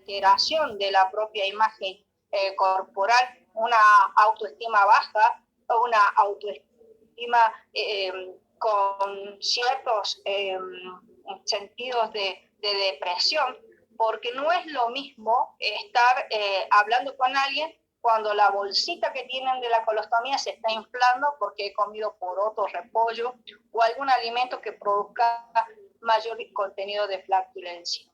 alteración de la propia imagen corporal, una autoestima baja o una autoestima con ciertos sentidos de depresión, porque no es lo mismo estar hablando con alguien cuando la bolsita que tienen de la colostomía se está inflando porque he comido poroto, repollo o algún alimento que produzca mayor contenido de flatulencia.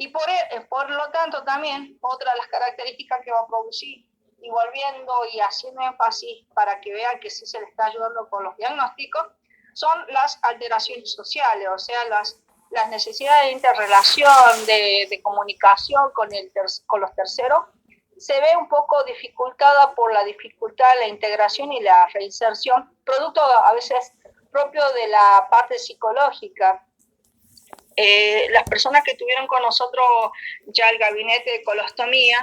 Y por lo tanto también otra de las características que va a producir, y volviendo y haciendo énfasis para que vean que sí se le está ayudando con los diagnósticos, son las alteraciones sociales, o sea, las necesidades de interrelación, de comunicación con los terceros, se ve un poco dificultada por la dificultad de la integración y la reinserción, producto a veces propio de la parte psicológica. Las personas que tuvieron con nosotros ya el gabinete de colostomía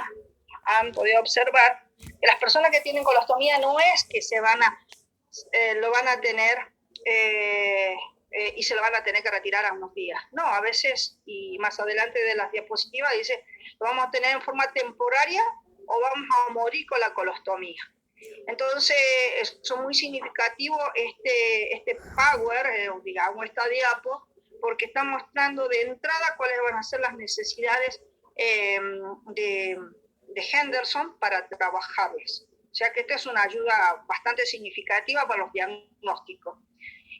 han podido observar que las personas que tienen colostomía no es que lo van a tener y se lo van a tener que retirar a unos días. No, a veces, y más adelante de las diapositivas dice, lo vamos a tener en forma temporaria o vamos a morir con la colostomía. Entonces, es muy significativo este power, digamos, esta diapo, porque está mostrando de entrada cuáles van a ser las necesidades de Henderson para trabajarlas. O sea que esta es una ayuda bastante significativa para los diagnósticos.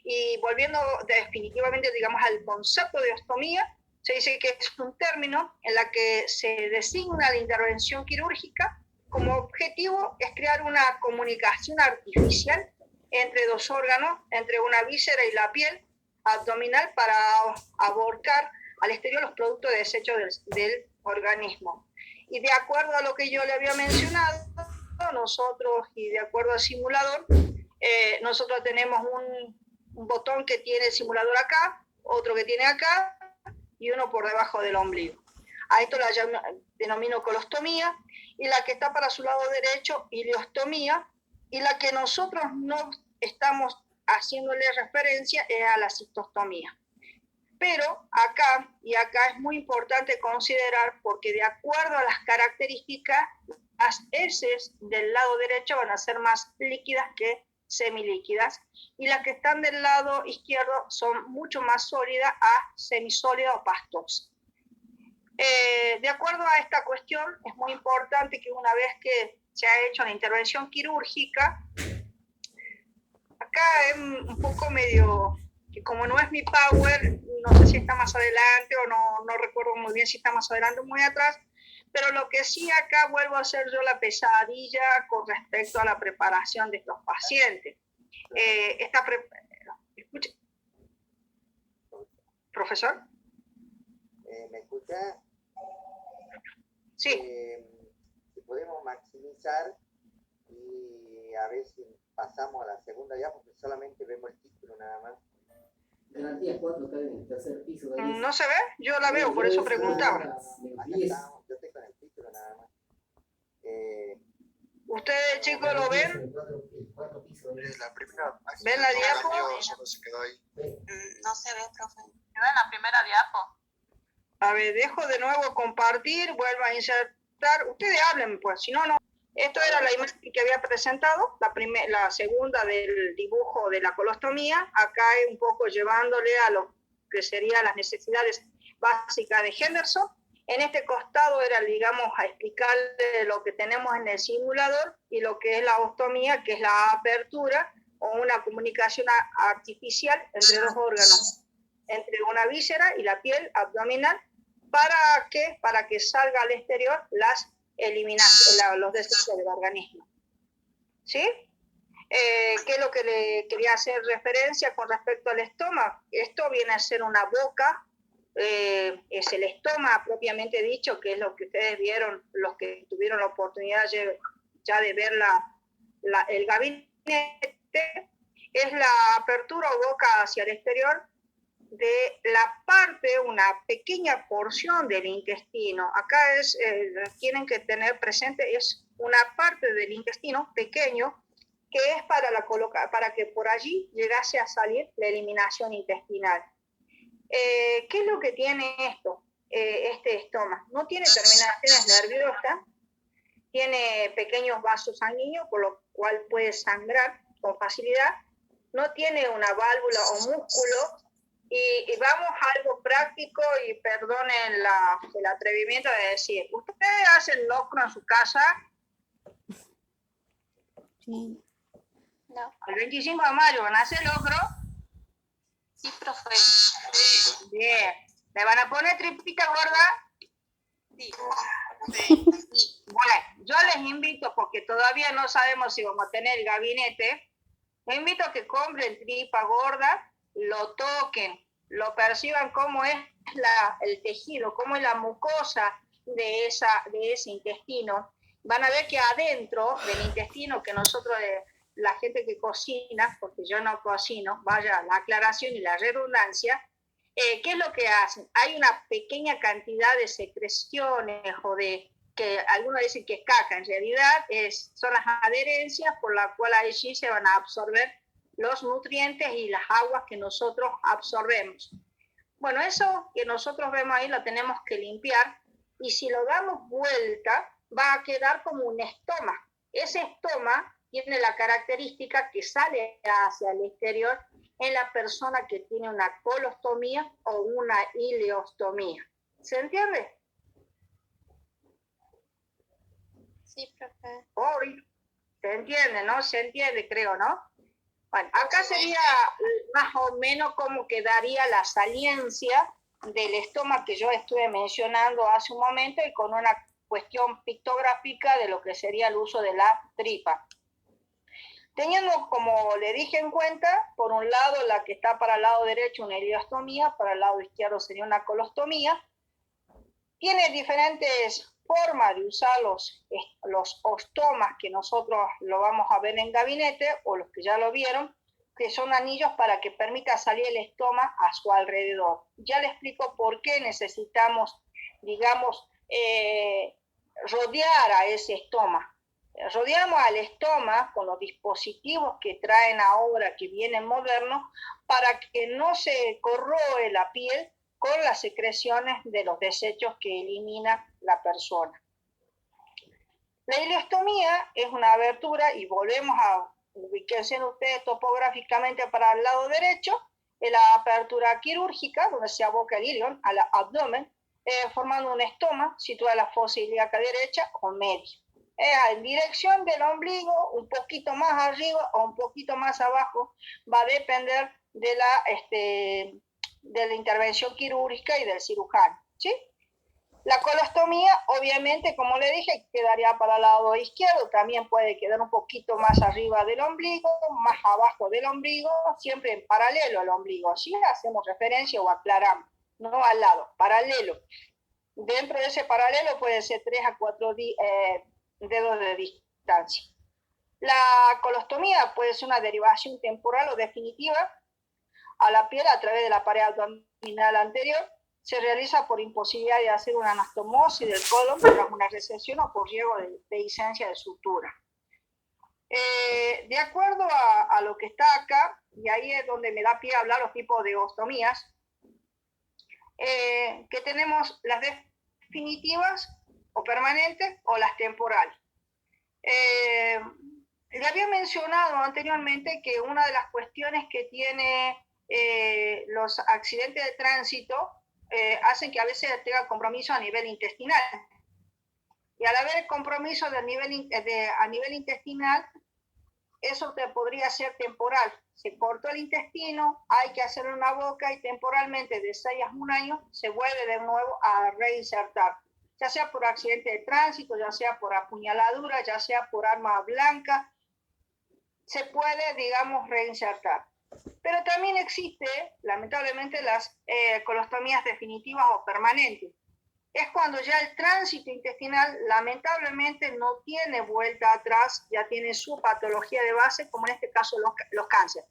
Y volviendo definitivamente, digamos, al concepto de ostomía, se dice que es un término en la que se designa la intervención quirúrgica como objetivo es crear una comunicación artificial entre dos órganos, entre una víscera y la piel abdominal para abortar al exterior los productos de desecho del organismo. Y de acuerdo a lo que yo le había mencionado, nosotros, y de acuerdo al simulador, nosotros tenemos un botón que tiene el simulador acá, otro que tiene acá, y uno por debajo del ombligo. A esto la denomino colostomía, y la que está para su lado derecho, ileostomía, y la que nosotros no estamos haciéndole referencia es a la cistostomía. Pero acá es muy importante considerar, porque de acuerdo a las características, las heces del lado derecho van a ser más líquidas que semilíquidas, y las que están del lado izquierdo son mucho más sólidas a semisólidas o pastosas. De acuerdo a esta cuestión, es muy importante que una vez que se ha hecho la intervención quirúrgica, acá es un poco medio, que como no es mi power, no sé si está más adelante o no recuerdo muy bien si está más adelante o muy atrás, pero lo que sí acá vuelvo a hacer yo la pesadilla con respecto a la preparación de estos pacientes. ¿Escucha? ¿Profesor? ¿Me escucha? Sí. Si podemos maximizar y a ver si pasamos a la segunda ya, porque solamente vemos el título nada más. Garantía 4 está en el tercer piso. ¿No se ve? Yo la veo, por eso preguntaba. Acá estamos, yo estoy con el título nada más. ¿Ustedes, chicos, lo ven? La primera página. ¿Ven la diapo? Solo se quedó ahí. No se ve, profe. Queda en la primera diapo. A ver, dejo de nuevo compartir, vuelvo a insertar. Ustedes hablen, pues, si no, no. Esto era la imagen que había presentado, la segunda del dibujo de la colostomía. Acá es un poco llevándole a lo que serían las necesidades básicas de Henderson. En este costado era, digamos, a explicarle lo que tenemos en el simulador y lo que es la ostomía, que es la apertura o una comunicación artificial entre dos órganos, entre una víscera y la piel abdominal. ¿Para qué? Para que salga al exterior los desechos del organismo. ¿Sí? ¿Qué es lo que le quería hacer referencia con respecto al estómago? Esto viene a ser una boca, es el estómago propiamente dicho, que es lo que ustedes vieron, los que tuvieron la oportunidad ya de ver el gabinete, es la apertura o boca hacia el exterior de la parte, una pequeña porción del intestino. Acá tienen que tener presente, es una parte del intestino pequeño que es para que por allí llegase a salir la eliminación intestinal. ¿Qué es lo que tiene esto? este estoma. No tiene terminaciones nerviosas, tiene pequeños vasos sanguíneos, por lo cual puede sangrar con facilidad. No tiene una válvula o músculo. Y vamos a algo práctico, y perdonen el atrevimiento de decir, ¿ustedes hacen locro en su casa? Sí. No. El 25 de mayo van a hacer locro. Sí, profe. Bien. ¿Le van a poner tripita gorda? Sí. Sí. Bueno, yo les invito, porque todavía no sabemos si vamos a tener gabinete, les invito a que compren tripa gorda, lo toquen, lo perciban cómo es el tejido, cómo es la mucosa de ese intestino. Van a ver que adentro del intestino, que nosotros, la gente que cocina, porque yo no cocino, vaya la aclaración y la redundancia, ¿qué es lo que hacen? Hay una pequeña cantidad de secreciones o de, que algunos dicen que es caca, en realidad son las adherencias por las cuales allí se van a absorber los nutrientes y las aguas que nosotros absorbemos. Bueno, eso que nosotros vemos ahí lo tenemos que limpiar, y si lo damos vuelta va a quedar como un estoma. Ese estoma tiene la característica que sale hacia el exterior en la persona que tiene una colostomía o una ileostomía. ¿Se entiende? Sí, profe. ¿Se entiende, no? Se entiende, creo, ¿no? Bueno, acá sería más o menos cómo quedaría la saliencia del estoma que yo estuve mencionando hace un momento, y con una cuestión pictográfica de lo que sería el uso de la tripa. Teniendo, como le dije, en cuenta, por un lado, la que está para el lado derecho, una ileostomía, para el lado izquierdo sería una colostomía. Tiene diferentes formas de usar los ostomas, que nosotros lo vamos a ver en gabinete, o los que ya lo vieron, que son anillos para que permita salir el estoma a su alrededor. Ya le explico por qué necesitamos, digamos, rodear a ese estoma. Rodeamos al estoma con los dispositivos que traen ahora, que vienen modernos, para que no se corroe la piel con las secreciones de los desechos que elimina la persona. La ileostomía es una abertura, y volvemos a ubicarse ustedes topográficamente para el lado derecho, es la apertura quirúrgica, donde se aboca el ilion al abdomen, formando un estoma situado en la fosa ilíaca derecha o media. En dirección del ombligo, un poquito más arriba o un poquito más abajo, va a depender de la intervención quirúrgica y del cirujano, ¿sí? La colostomía, obviamente, como le dije, quedaría para el lado izquierdo, también puede quedar un poquito más arriba del ombligo, más abajo del ombligo, siempre en paralelo al ombligo, ¿sí? Hacemos referencia o aclaramos, no al lado, paralelo. Dentro de ese paralelo puede ser 3 a 4 dedos de distancia. La colostomía puede ser una derivación temporal o definitiva a la piel a través de la pared abdominal anterior. Se realiza por imposibilidad de hacer una anastomosis del colon tras una recesión o por riesgo de licencia de sutura. De acuerdo a lo que está acá, y ahí es donde me da pie a hablar los tipos de ostomías, que tenemos las definitivas o permanentes o las temporales. Le había mencionado anteriormente que una de las cuestiones que tiene los accidentes de tránsito hacen que a veces tenga compromiso a nivel intestinal. Y al haber compromiso a nivel intestinal, eso te podría ser temporal. Se cortó el intestino, hay que hacer una boca, y temporalmente de 6 a 1 año se vuelve de nuevo a reinsertar, ya sea por accidente de tránsito, ya sea por apuñaladura, ya sea por arma blanca, se puede, digamos, reinsertar. Pero también existe, lamentablemente, las colostomías definitivas o permanentes. Es cuando ya el tránsito intestinal, lamentablemente, no tiene vuelta atrás, ya tiene su patología de base, como en este caso los cánceres.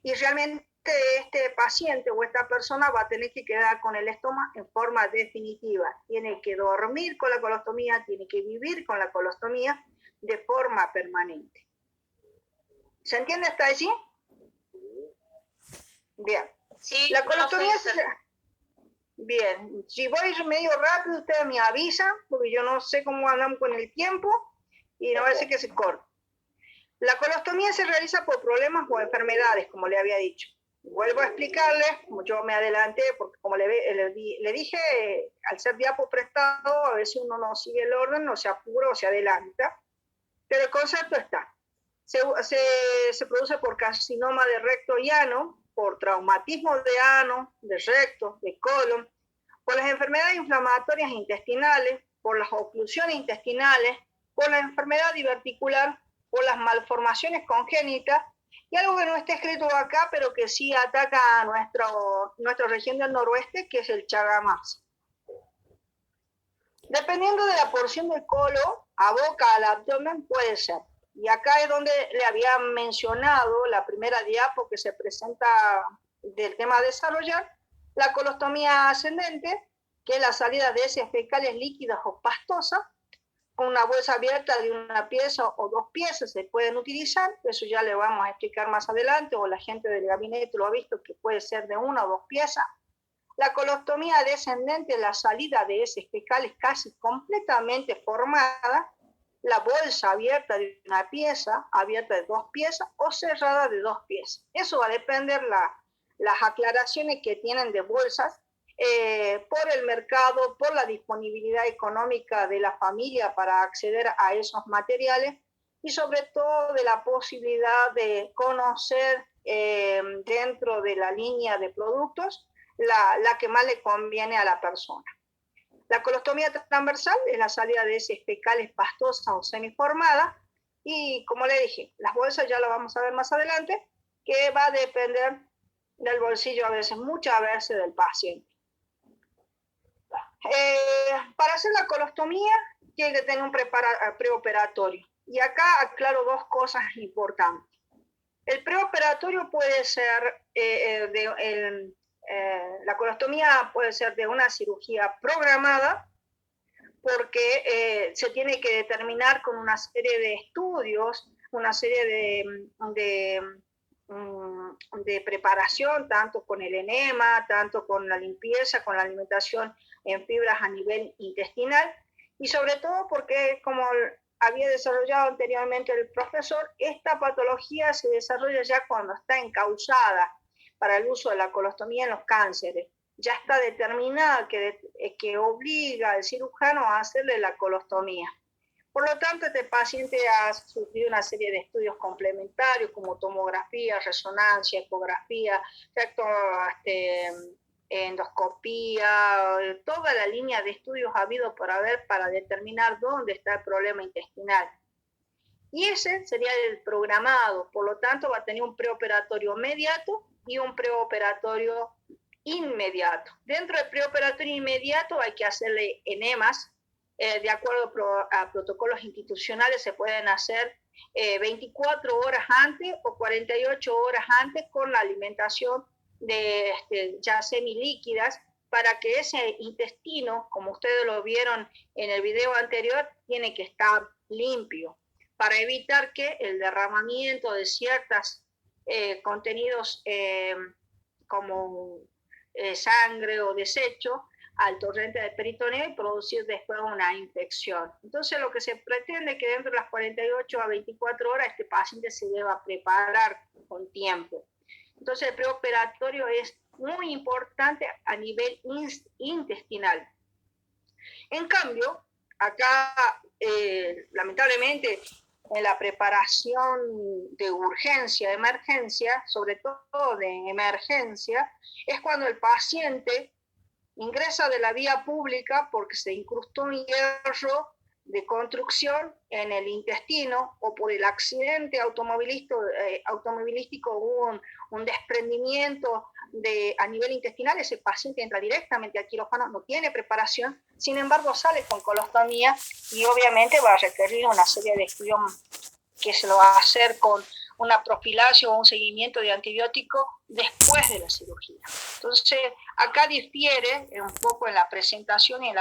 Y realmente este paciente o esta persona va a tener que quedar con el estoma en forma definitiva. Tiene que dormir con la colostomía, tiene que vivir con la colostomía de forma permanente. ¿Se entiende hasta allí? Bien. Sí, La colostomía Bien, si voy medio rápido, ustedes me avisan, porque yo no sé cómo andamos con el tiempo y no va a ser que se corte. La colostomía se realiza por problemas o enfermedades, como le había dicho. Vuelvo a explicarles, como yo me adelanté, porque como le dije, al ser diapo prestado, a veces uno no sigue el orden, no se apura o se adelanta, pero el concepto está. Se produce por carcinoma de recto y ano, por traumatismo de ano, de recto, de colon, por las enfermedades inflamatorias intestinales, por las oclusiones intestinales, por la enfermedad diverticular, por las malformaciones congénitas, y algo que no está escrito acá, pero que sí ataca a nuestra región del noroeste, que es el Chagas. Dependiendo de la porción del colon, a boca al abdomen puede ser. Y acá es donde le había mencionado la primera diapo que se presenta del tema a desarrollar, la colostomía ascendente, que es la salida de heces fecales líquidas o pastosas, con una bolsa abierta de una pieza o dos piezas se pueden utilizar, eso ya le vamos a explicar más adelante, o la gente del gabinete lo ha visto que puede ser de una o dos piezas. La colostomía descendente, la salida de heces fecales casi completamente formada, la bolsa abierta de una pieza, abierta de dos piezas o cerrada de dos piezas. Eso va a depender las aclaraciones que tienen de bolsas por el mercado, por la disponibilidad económica de la familia para acceder a esos materiales y sobre todo de la posibilidad de conocer dentro de la línea de productos la que más le conviene a la persona. La colostomía transversal es la salida de heces fecales pastosas o semiformadas y como le dije, las bolsas ya lo vamos a ver más adelante, que va a depender del bolsillo a veces, muchas veces del paciente. Para hacer la colostomía tiene que tener un preoperatorio. Y acá aclaro dos cosas importantes. El preoperatorio puede ser, la colostomía puede ser de una cirugía programada, porque se tiene que determinar con una serie de estudios, una serie de preparación, tanto con el enema, tanto con la limpieza, con la alimentación en fibras a nivel intestinal, y sobre todo porque, como había desarrollado anteriormente el profesor, esta patología se desarrolla ya cuando está encausada para el uso de la colostomía en los cánceres. Ya está determinada que obliga al cirujano a hacerle la colostomía. Por lo tanto, este paciente ha sufrido una serie de estudios complementarios como tomografía, resonancia, ecografía, endoscopía, toda la línea de estudios habido por haber para determinar dónde está el problema intestinal. Y ese sería el programado, por lo tanto va a tener un preoperatorio inmediato y un preoperatorio inmediato. Dentro del preoperatorio inmediato hay que hacerle enemas. De acuerdo a protocolos institucionales se pueden hacer 24 horas antes o 48 horas antes con la alimentación ya semilíquidas, para que ese intestino, como ustedes lo vieron en el video anterior, tiene que estar limpio para evitar que el derramamiento de ciertos contenidos como sangre o desecho al torrente del peritoneo y producir después una infección. Entonces lo que se pretende es que dentro de las 48 a 24 horas este paciente se deba preparar con tiempo. Entonces el preoperatorio es muy importante a nivel intestinal. En cambio, acá lamentablemente en la preparación de urgencia, de emergencia, sobre todo de emergencia, es cuando el paciente ingresa de la vía pública porque se incrustó un hierro de construcción en el intestino o por el accidente automovilístico hubo un desprendimiento a nivel intestinal, ese paciente entra directamente al quirófano, no tiene preparación, sin embargo sale con colostomía y obviamente va a requerir una serie de estudios que se lo va a hacer con una profilaxis o un seguimiento de antibiótico después de la cirugía. Entonces, acá difiere un poco en la presentación y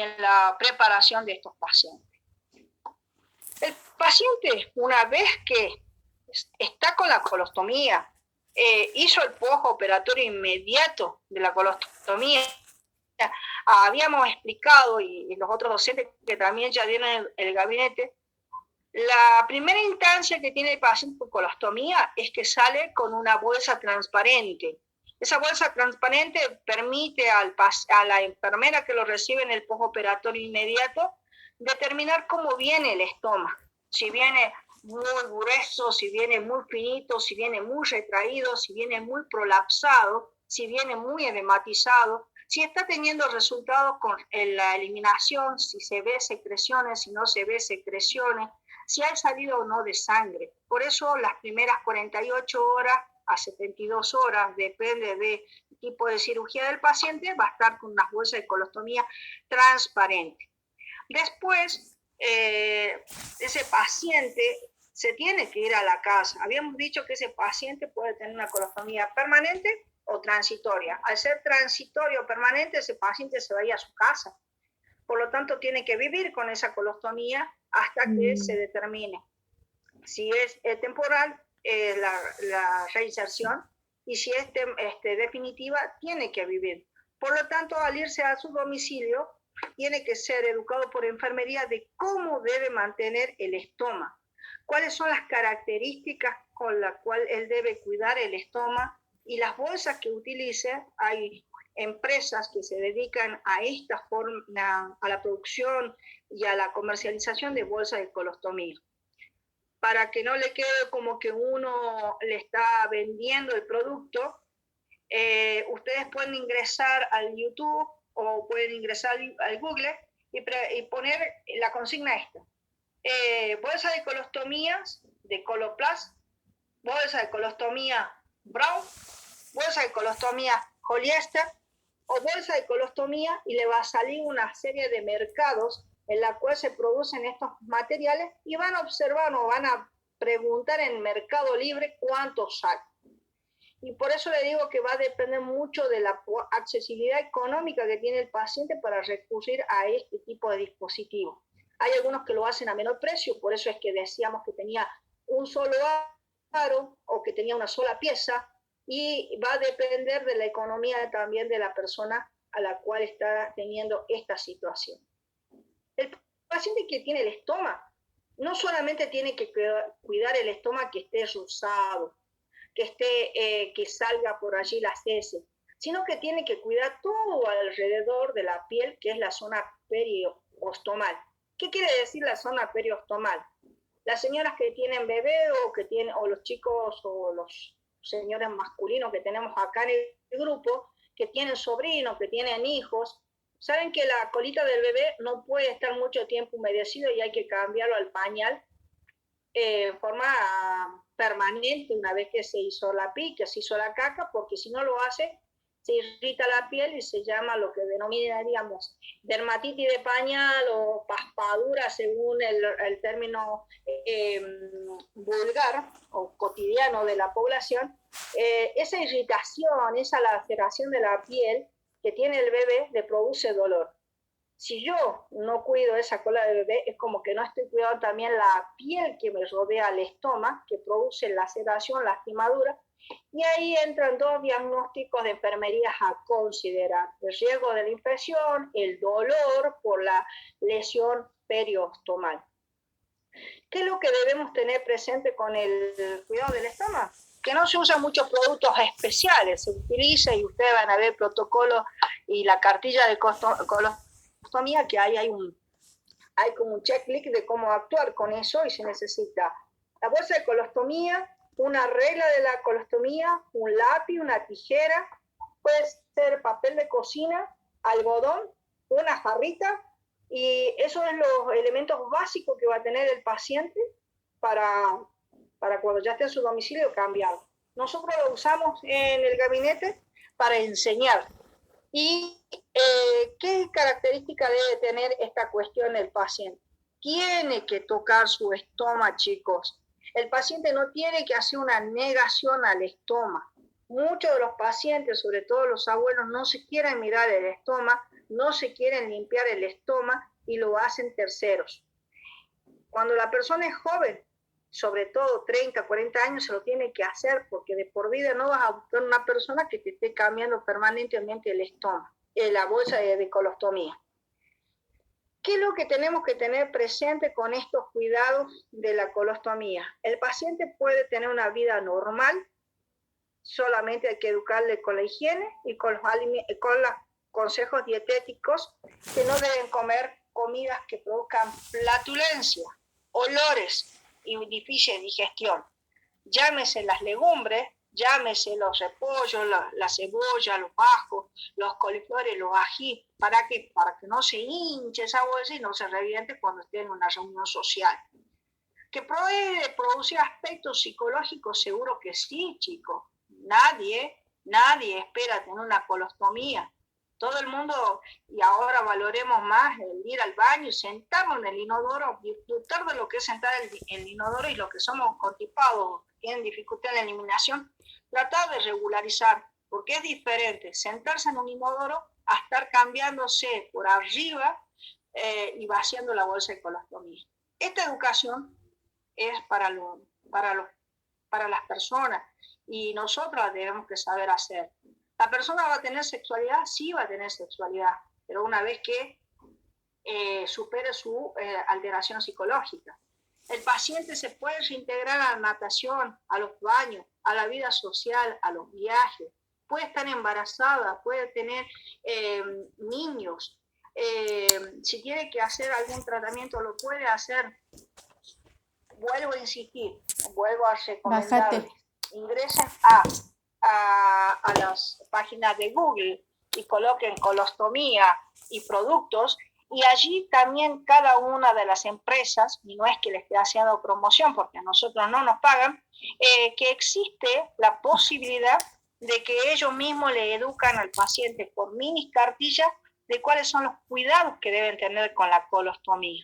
en la preparación de estos pacientes. El paciente, una vez que está con la colostomía, hizo el postoperatorio inmediato de la colostomía, habíamos explicado, y los otros docentes que también ya dieron el gabinete, la primera instancia que tiene el paciente con colostomía es que sale con una bolsa transparente. Esa bolsa transparente permite a la enfermera que lo recibe en el postoperatorio inmediato determinar cómo viene el estómago. Si viene muy grueso, si viene muy finito, si viene muy retraído, si viene muy prolapsado, si viene muy edematizado, si está teniendo resultados con la eliminación, si se ve secreciones, si no se ve secreciones, si ha salido o no de sangre. Por eso las primeras 48 horas a 72 horas, depende del tipo de cirugía del paciente, va a estar con unas bolsas de colostomía transparentes. Después, ese paciente se tiene que ir a la casa. Habíamos dicho que ese paciente puede tener una colostomía permanente o transitoria. Al ser transitorio o permanente, ese paciente se va a ir a su casa. Por lo tanto, tiene que vivir con esa colostomía hasta que se determine si es temporal la reinserción, y si es definitiva, tiene que vivir. Por lo tanto, al irse a su domicilio, tiene que ser educado por enfermería de cómo debe mantener el estómago, cuáles son las características con las cuales él debe cuidar el estómago y las bolsas que utilice. Hay empresas que se dedican a esta forma, a la producción y a la comercialización de bolsas de colostomía, para que no le quede como que uno le está vendiendo el producto. Ustedes pueden ingresar al YouTube o pueden ingresar al Google y poner la consigna esta. Bolsa de colostomías de Coloplast, bolsa de colostomía Brown, bolsa de colostomía Hollister o bolsa de colostomía, y le va a salir una serie de mercados en la cual se producen estos materiales, y van a observar o van a preguntar en Mercado Libre cuánto sale. Y por eso le digo que va a depender mucho de la accesibilidad económica que tiene el paciente para recurrir a este tipo de dispositivos. Hay algunos que lo hacen a menor precio, por eso es que decíamos que tenía un solo aro o que tenía una sola pieza, y va a depender de la economía también de la persona a la cual está teniendo esta situación. El paciente que tiene el estómago no solamente tiene que cuidar el estómago que esté rosado, que salga por allí las heces, sino que tiene que cuidar todo alrededor de la piel, que es la zona periostomal. ¿Qué quiere decir la zona periostomal? Las señoras que tienen bebé o los chicos o los señores masculinos que tenemos acá en el grupo, que tienen sobrinos, que tienen hijos, saben que la colita del bebé no puede estar mucho tiempo humedecido y hay que cambiarlo al pañal en forma permanente una vez que se hizo la pica, se hizo la caca, porque si no lo hace, se irrita la piel y se llama lo que denominaríamos dermatitis de pañal o paspadura, según el término vulgar o cotidiano de la población. Esa irritación, esa laceración de la piel que tiene el bebé le produce dolor. Si yo no cuido esa cola de bebé, es como que no estoy cuidando también la piel que me rodea el estómago, que produce laceración, lastimadura, y ahí entran dos diagnósticos de enfermería a considerar: el riesgo de la infección, el dolor por la lesión periostomal. ¿Qué es lo que debemos tener presente con el cuidado del estómago? Que no se usan muchos productos especiales, se utiliza, y ustedes van a ver el protocolo y la cartilla de colostomía, que hay como un checklist de cómo actuar con eso, y se necesita la bolsa de colostomía, una regla de la colostomía, un lápiz, una tijera, puede ser papel de cocina, algodón, una jarrita, y esos son los elementos básicos que va a tener el paciente para cuando ya esté en su domicilio cambiarlo. Nosotros lo usamos en el gabinete para enseñar. ¿Y qué característica debe tener esta cuestión del paciente? Tiene que tocar su estómago, chicos. El paciente no tiene que hacer una negación al estómago. Muchos de los pacientes, sobre todo los abuelos, no se quieren mirar el estómago, no se quieren limpiar el estómago y lo hacen terceros. Cuando la persona es joven, sobre todo 30, 40 años, se lo tiene que hacer, porque de por vida no vas a buscar una persona que te esté cambiando permanentemente el estómago. la bolsa de colostomía. ¿Qué es lo que tenemos que tener presente con estos cuidados de la colostomía? El paciente puede tener una vida normal, solamente hay que educarle con la higiene y con los consejos dietéticos, que no deben comer comidas que produzcan flatulencia, olores y difícil digestión. Llámese las legumbres, llámese los repollos, la cebolla, los ajos, los coliflores, los ají, para que no se hinche esa bolsa y no se reviente cuando esté en una reunión social. ¿Que puede producir aspectos psicológicos? Seguro que sí, chicos. Nadie espera tener una colostomía. Todo el mundo, y ahora valoremos más el ir al baño, sentarnos en el inodoro, disfrutar de lo que es sentar en el inodoro, y los que somos constipados, tienen dificultad en la eliminación, tratar de regularizar, porque es diferente sentarse en un inodoro a estar cambiándose por arriba y vaciando la bolsa de colostomía. Esta educación es para las personas, y nosotros la tenemos que saber hacer. ¿La persona va a tener sexualidad? Sí, va a tener sexualidad, pero una vez que supere su alteración psicológica. El paciente se puede reintegrar a la natación, a los baños, a la vida social, a los viajes. Puede estar embarazada, puede tener niños. Si tiene que hacer algún tratamiento, lo puede hacer. Vuelvo a insistir, vuelvo a recomendarles. Ingresen a las páginas de Google y coloquen colostomía y productos, y allí también cada una de las empresas, y no es que les esté haciendo promoción porque a nosotros no nos pagan, que existe la posibilidad de que ellos mismos le educan al paciente por mini cartillas de cuáles son los cuidados que deben tener con la colostomía.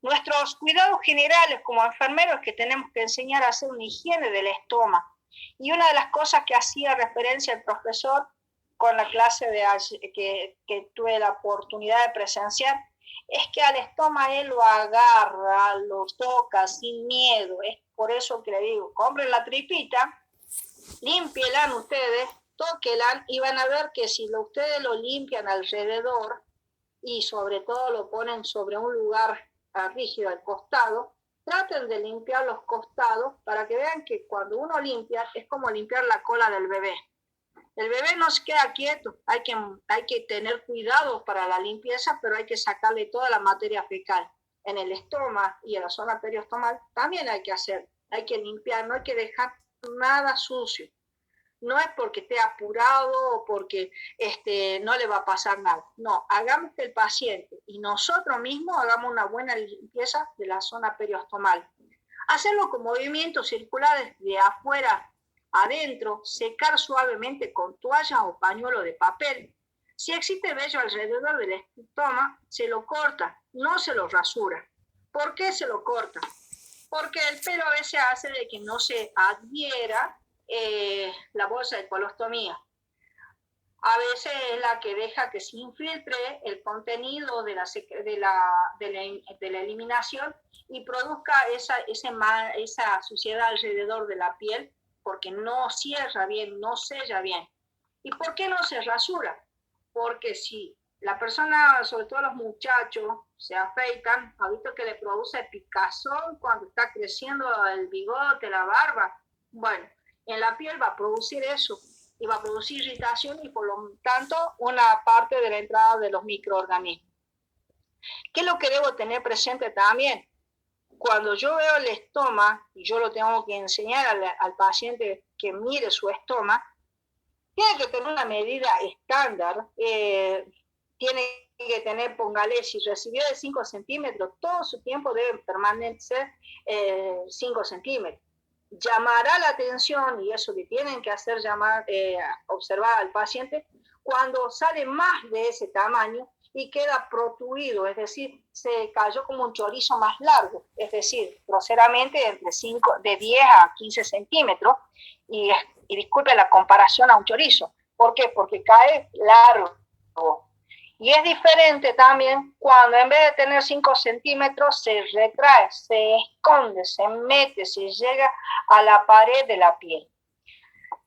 Nuestros cuidados generales como enfermeros, que tenemos que enseñar a hacer una higiene del estómago. Y una de las cosas que hacía referencia el profesor con la clase que tuve la oportunidad de presenciar, es que al estómago él lo agarra, lo toca sin miedo. Es por eso que le digo, compren la tripita, límpielan ustedes, tóquelan, y van a ver que si ustedes lo limpian alrededor y sobre todo lo ponen sobre un lugar rígido al costado, traten de limpiar los costados para que vean que cuando uno limpia es como limpiar la cola del bebé. El bebé no se queda quieto, hay que tener cuidado para la limpieza, pero hay que sacarle toda la materia fecal. En el estómago y en la zona periostomal también hay que limpiar, no hay que dejar nada sucio. No es porque esté apurado o porque no le va a pasar nada. No, hagamos que el paciente y nosotros mismos hagamos una buena limpieza de la zona periostomal. Hacerlo con movimientos circulares de afuera adentro, secar suavemente con toalla o pañuelo de papel. Si existe vello alrededor del estómago, se lo corta, no se lo rasura. ¿Por qué se lo corta? Porque el pelo a veces hace de que no se adhiera la bolsa de colostomía. A veces es la que deja que se infiltre el contenido de la eliminación y produzca esa suciedad alrededor de la piel, porque no cierra bien, no sella bien. ¿Y por qué no se rasura? Porque si la persona, sobre todo los muchachos, se afeitan, ha visto que le produce picazón cuando está creciendo el bigote, la barba. Bueno, en la piel va a producir eso y va a producir irritación y por lo tanto una parte de la entrada de los microorganismos. ¿Qué es lo que debo tener presente también? Cuando yo veo el estómago y yo lo tengo que enseñar al paciente que mire su estómago, tiene que tener una medida estándar, tiene que tener, póngale, si recibió de 5 centímetros, todo su tiempo debe permanecer 5 centímetros. Llamará la atención, y eso le tienen que hacer observar al paciente, cuando sale más de ese tamaño y queda protruido, es decir, se cayó como un chorizo más largo, es decir, groseramente de 10 a 15 centímetros, y disculpe la comparación a un chorizo. ¿Por qué? Porque cae largo. Y es diferente también cuando en vez de tener 5 centímetros se retrae, se esconde, se mete, se llega a la pared de la piel.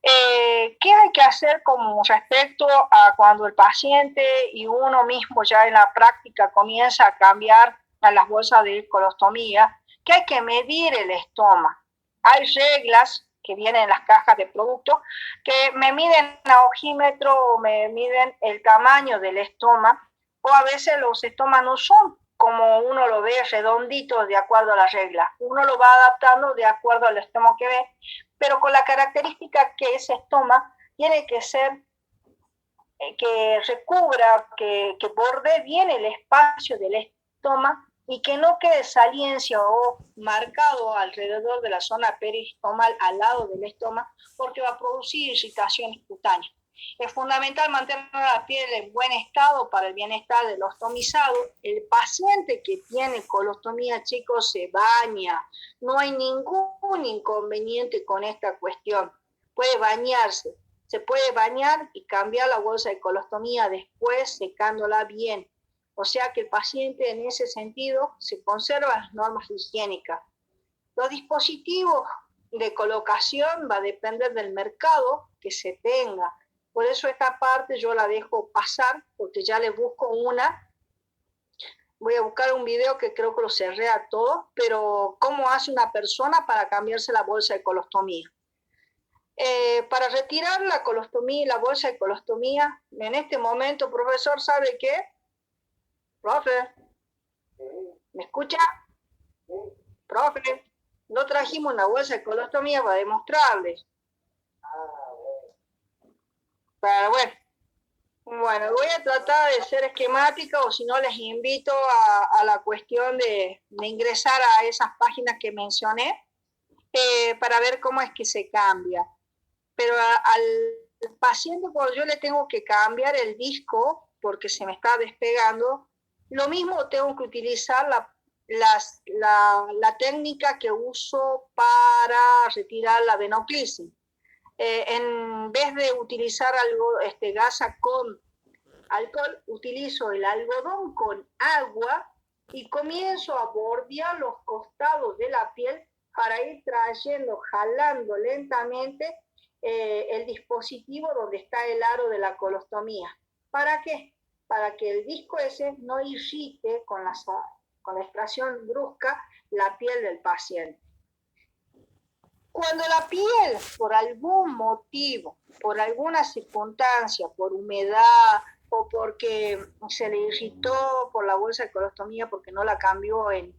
¿Qué hay que hacer con respecto a cuando el paciente y uno mismo ya en la práctica comienza a cambiar a las bolsas de colostomía? Que hay que medir el estómago. Hay reglas que vienen en las cajas de productos que me miden a ojímetro o me miden el tamaño del estómago, o a veces los estómagos no son como uno lo ve redondito de acuerdo a las reglas. Uno lo va adaptando de acuerdo al estómago que ve, pero con la característica que ese estómago tiene que ser que recubra, que borde bien el espacio del estómago y que no quede saliencia o marcado alrededor de la zona peristomal al lado del estómago, porque va a producir irritaciones cutáneas. Es fundamental mantener la piel en buen estado para el bienestar del ostomizado. El paciente que tiene colostomía, chicos, se baña. No hay ningún inconveniente con esta cuestión. Puede bañarse. Se puede bañar y cambiar la bolsa de colostomía después secándola bien. O sea que el paciente en ese sentido se conserva las normas higiénicas. Los dispositivos de colocación va a depender del mercado que se tenga. Por eso esta parte yo la dejo pasar, porque ya le busco una. Voy a buscar un video que creo que lo cerré a todos, pero ¿cómo hace una persona para cambiarse la bolsa de colostomía? Para retirar la colostomía, la bolsa de colostomía, en este momento, profesor, ¿sabe qué? Profe, ¿me escucha? Profe, no trajimos una bolsa de colostomía para demostrarles. Pero bueno, voy a tratar de ser esquemática, o si no les invito a la cuestión de ingresar a esas páginas que mencioné para ver cómo es que se cambia. Pero al paciente, cuando yo le tengo que cambiar el disco porque se me está despegando, lo mismo tengo que utilizar la técnica que uso para retirar la venoclisis. En vez de utilizar gasa con alcohol, utilizo el algodón con agua y comienzo a bordear los costados de la piel para ir trayendo, jalando lentamente el dispositivo donde está el aro de la colostomía. ¿Para qué? Para que el disco ese no irrite con la extracción brusca la piel del paciente. Cuando la piel, por algún motivo, por alguna circunstancia, por humedad o porque se le irritó por la bolsa de colostomía porque no la cambió en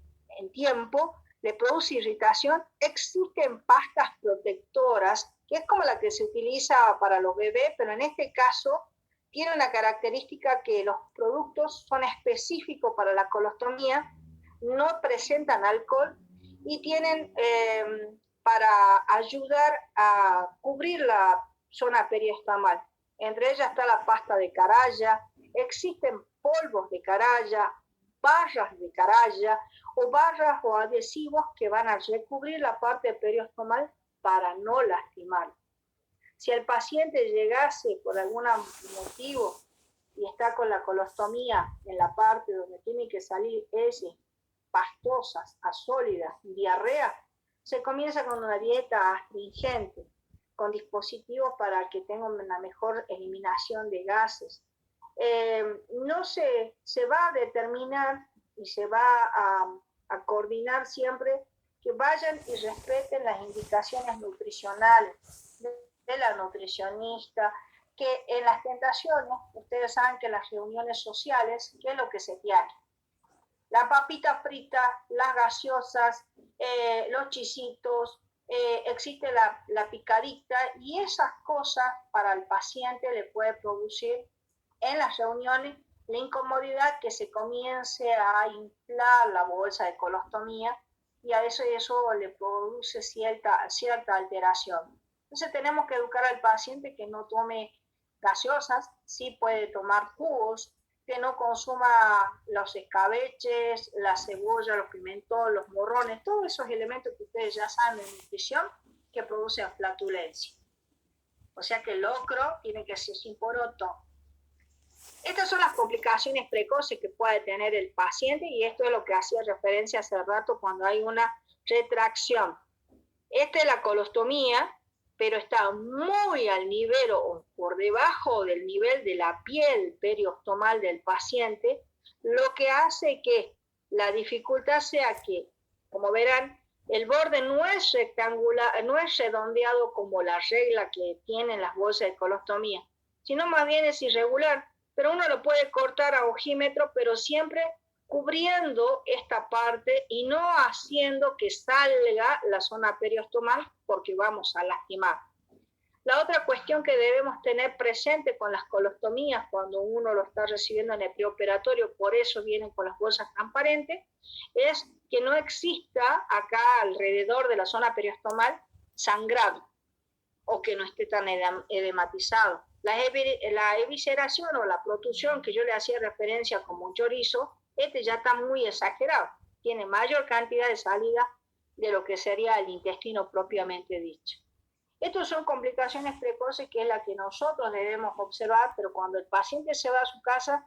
tiempo, le produce irritación, existen pastas protectoras, que es como la que se utiliza para los bebés, pero en este caso tiene una característica que los productos son específicos para la colostomía, no presentan alcohol y tienen para ayudar a cubrir la zona periostomal. Entre ellas está la pasta de caraya, existen polvos de caraya, barras de caraya o barras o adhesivos que van a recubrir la parte periostomal para no lastimar. Si el paciente llegase por algún motivo y está con la colostomía en la parte donde tiene que salir heces pastosas a sólidas, diarrea, se comienza con una dieta astringente, con dispositivos para que tengan una mejor eliminación de gases. No se va a determinar y se va a coordinar siempre que vayan y respeten las indicaciones nutricionales de la nutricionista, que en las tentaciones, ustedes saben que en las reuniones sociales, ¿qué es lo que se tiene? La papita frita, las gaseosas, los chisitos, existe la picadita, y esas cosas para el paciente le puede producir en las reuniones la incomodidad que se comience a inflar la bolsa de colostomía, y a eso le produce cierta alteración. Entonces tenemos que educar al paciente que no tome gaseosas, sí puede tomar jugos, que no consuma los escabeches, la cebolla, los pimentones, los morrones, todos esos elementos que ustedes ya saben de nutrición que producen flatulencia. O sea que el locro tiene que ser sin poroto. Estas son las complicaciones precoces que puede tener el paciente, y esto es lo que hacía referencia hace rato cuando hay una retracción. Esta es la colostomía, pero está muy al nivel o por debajo del nivel de la piel periostomal del paciente, lo que hace que la dificultad sea que, como verán, el borde no es rectangular, no es redondeado como la regla que tienen las bolsas de colostomía, sino más bien es irregular, pero uno lo puede cortar a ojímetro, pero siempre cubriendo esta parte y no haciendo que salga la zona periostomal porque vamos a lastimar. La otra cuestión que debemos tener presente con las colostomías cuando uno lo está recibiendo en el preoperatorio, por eso vienen con las bolsas transparentes, es que no exista acá alrededor de la zona periostomal sangrado o que no esté tan edematizado. La evisceración o la protusión que yo le hacía referencia como un chorizo, ya está muy exagerado, tiene mayor cantidad de salida de lo que sería el intestino propiamente dicho. Estas son complicaciones precoces que es la que nosotros debemos observar, pero cuando el paciente se va a su casa